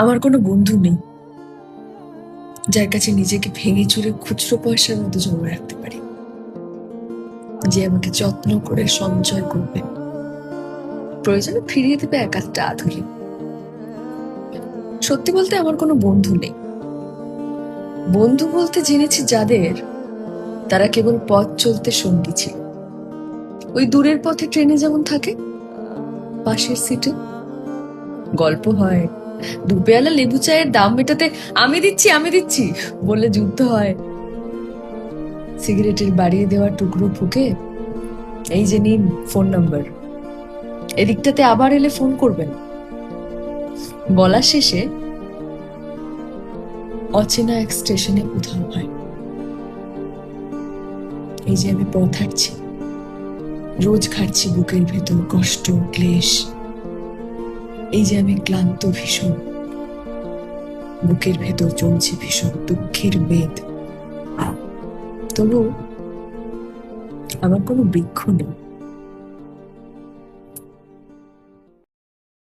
আমার কোনো বন্ধু নেই যার কাছে নিজেকে ভেঙে চুরে খুচরো পয়সার মতো জমা রাখতে পারি, যে আমাকে যত্ন করে সঞ্চয় করবে, প্রয়োজনে ফিরিয়ে দেবে এক আধটা আধুলি। সত্যি বলতে আমার কোনো বন্ধু নেই। বন্ধু বলতে জেনেছি যাদের, তারা কেবল পথ চলতে সঙ্গী ছিল। ওই দূরের পথে ট্রেনে যেমন থাকে, পাশের সিটে গল্প হয়, দুপেয়ালা লেবু চায়ের দাম মেটাতে আমি দিচ্ছি বলে যুদ্ধ হয়, সিগারেটের বাড়িয়ে দেওয়া টুকরো ফুকে এই যে নিন ফোন নাম্বার, এদিকটাতে আবার এলে ফোন করবেন, বলা শেষে অচেনা এক স্টেশনে উধাও হয়। এই যে আমি পথ হাঁটছি, রোজ খাচ্ছি বুকের ভেতর কষ্ট ক্লেশ। এই যে আমি ক্লান্ত ভীষণ, বুকের ভেতর জমছে ভীষণ দুঃখের বেদ। তবু আমার কোনো বৃক্ষ নেই।